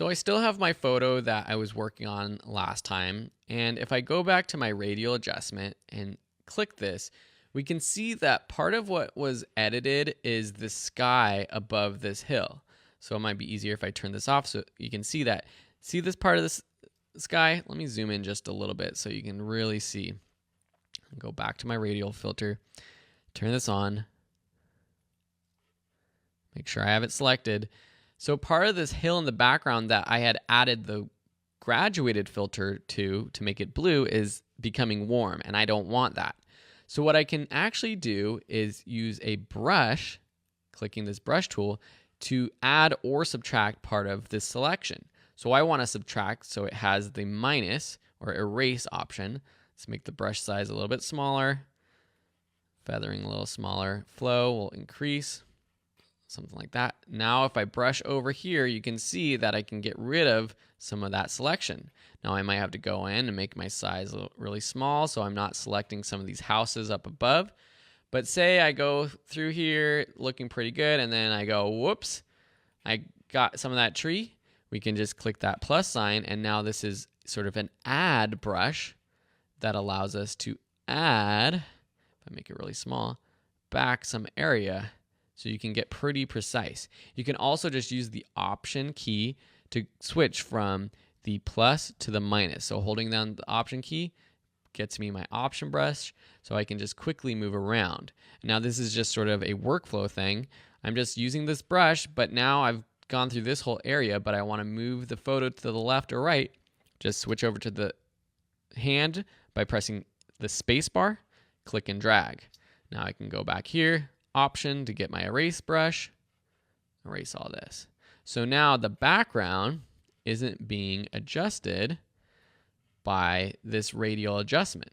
So I still have my photo that I was working on last time, and if I go back to my radial adjustment and click this, we can see that part of what was edited is the sky above this hill. So it might be easier if I turn this off so you can see that. See this part of this sky? Let me zoom in just a little bit so you can really see. Go back to my radial filter, turn this on, make sure I have it selected. So part of this hill in the background that I had added the graduated filter to make it blue is becoming warm, and I don't want that. So what I can actually do is use a brush, clicking this brush tool, to add or subtract part of this selection. So I want to subtract, so it has the minus or erase option. Let's make the brush size a little bit smaller, feathering a little smaller, flow will increase, something like that. Now if I brush over here, you can see that I can get rid of some of that selection. Now I might have to go in and make my size really small so I'm not selecting some of these houses up above. But say I go through here looking pretty good and then I go, whoops, I got some of that tree. We can just click that plus sign, and now this is sort of an add brush that allows us to add, if I make it really small, back some area so you can get pretty precise. You can also just use the option key to switch from the plus to the minus. So holding down the option key gets me my option brush so I can just quickly move around. Now this is just sort of a workflow thing. I'm just using this brush, but now I've gone through this whole area, but I want to move the photo to the left or right. Just switch over to the hand by pressing the space bar, click and drag. Now I can go back here, option to get my erase brush, erase all this. So now the background isn't being adjusted by this radial adjustment.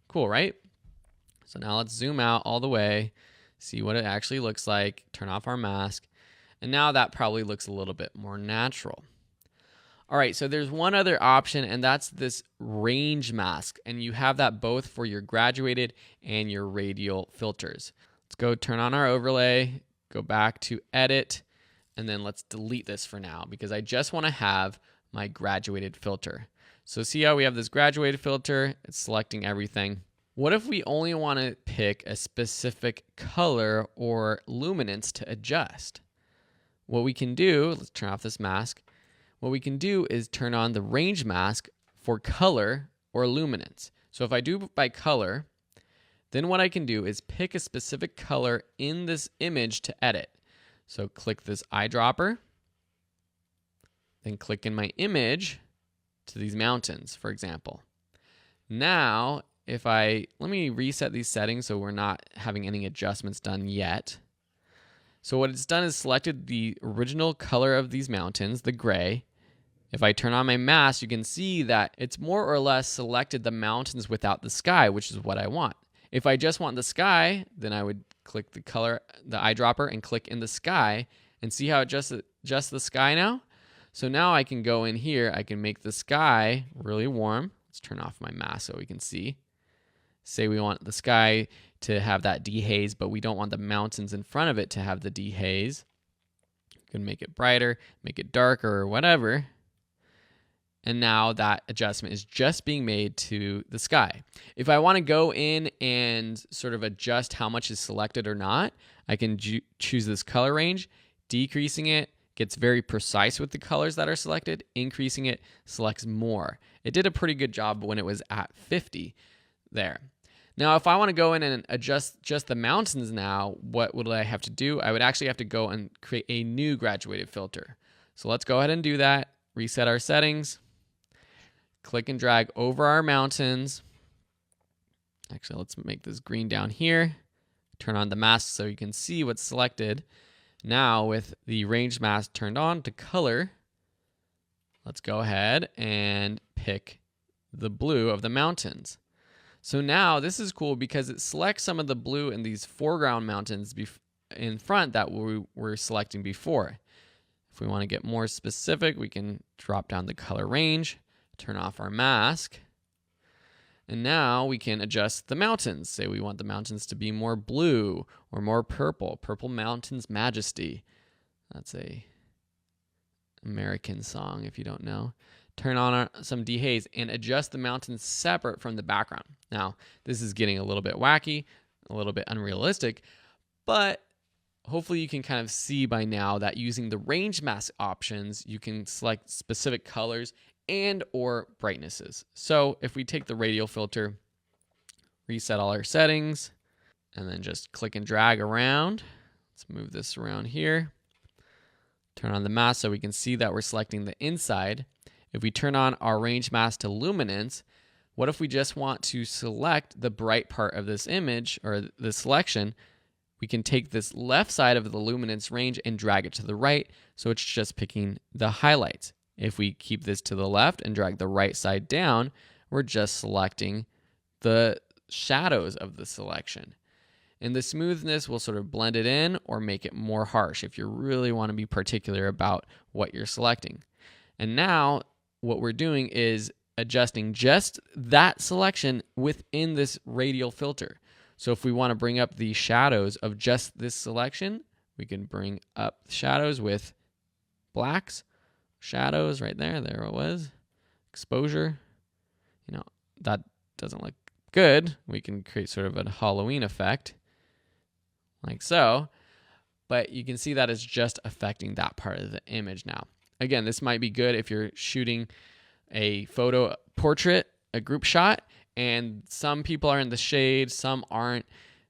Cool, right? So now let's zoom out all the way, see what it actually looks like, turn off our mask, and now that probably looks a little bit more natural. All right, so there's one other option, and that's this range mask, and you have that both for your graduated and your radial filters. Let's go turn on our overlay, go back to edit, and then let's delete this for now because I just want to have my graduated filter. So see how we have this graduated filter, it's selecting everything. What if we only want to pick a specific color or luminance to adjust? What we can do, let's turn off this mask. What we can do is turn on the range mask for color or luminance. So if I do by color, then what I can do is pick a specific color in this image to edit. So click this eyedropper, then click in my image to these mountains, for example. Now, let me reset these settings so we're not having any adjustments done yet. So what it's done is selected the original color of these mountains, the gray. If I turn on my mask, you can see that it's more or less selected the mountains without the sky, which is what I want. If I just want the sky, then I would click the color, the eyedropper, and click in the sky, and see how it adjusts the sky now? So now I can go in here, I can make the sky really warm. Let's turn off my mask so we can see. Say we want the sky to have that dehaze, but we don't want the mountains in front of it to have the dehaze. You can make it brighter, make it darker, or whatever. And now that adjustment is just being made to the sky. If I want to go in and sort of adjust how much is selected or not, I can choose this color range. Decreasing it gets very precise with the colors that are selected. Increasing it selects more. It did a pretty good job when it was at 50 there. Now, if I want to go in and adjust just the mountains now, what would I have to do? I would actually have to go and create a new graduated filter. So let's go ahead and do that. Reset our settings. Click and drag over our mountains. Actually, let's make this green down here. Turn on the mask so you can see what's selected. Now, with the range mask turned on to color, let's go ahead and pick the blue of the mountains. So now this is cool because it selects some of the blue in these foreground mountains in front that we were selecting before. If we want to get more specific, we can drop down the color range, turn off our mask, and now we can adjust the mountains. Say we want the mountains to be more blue or more purple. Purple Mountains Majesty. That's a American song, if you don't know. Turn on some dehaze and adjust the mountains separate from the background. Now, this is getting a little bit wacky, a little bit unrealistic, but hopefully you can kind of see by now that using the range mask options, you can select specific colors and or brightnesses. So if we take the radial filter, reset all our settings, and then just click and drag around. Let's move this around here. Turn on the mask so we can see that we're selecting the inside. If we turn on our range mask to luminance, what if we just want to select the bright part of this image or the selection? We can take this left side of the luminance range and drag it to the right, so it's just picking the highlights. If we keep this to the left and drag the right side down, we're just selecting the shadows of the selection. And the smoothness will sort of blend it in or make it more harsh if you really want to be particular about what you're selecting. And now what we're doing is adjusting just that selection within this radial filter. So if we want to bring up the shadows of just this selection, we can bring up shadows with blacks, shadows right there. There it was. Exposure. That doesn't look good. We can create sort of a Halloween effect like so. But you can see that it's just affecting that part of the image now. Again, this might be good if you're shooting a photo portrait, a group shot, and some people are in the shade, some aren't.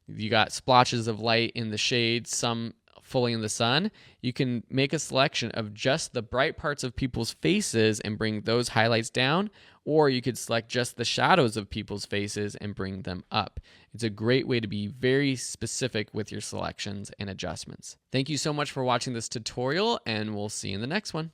You got splotches of light in the shade, some fully in the sun. You can make a selection of just the bright parts of people's faces and bring those highlights down, or you could select just the shadows of people's faces and bring them up. It's a great way to be very specific with your selections and adjustments. Thank you so much for watching this tutorial, and we'll see you in the next one.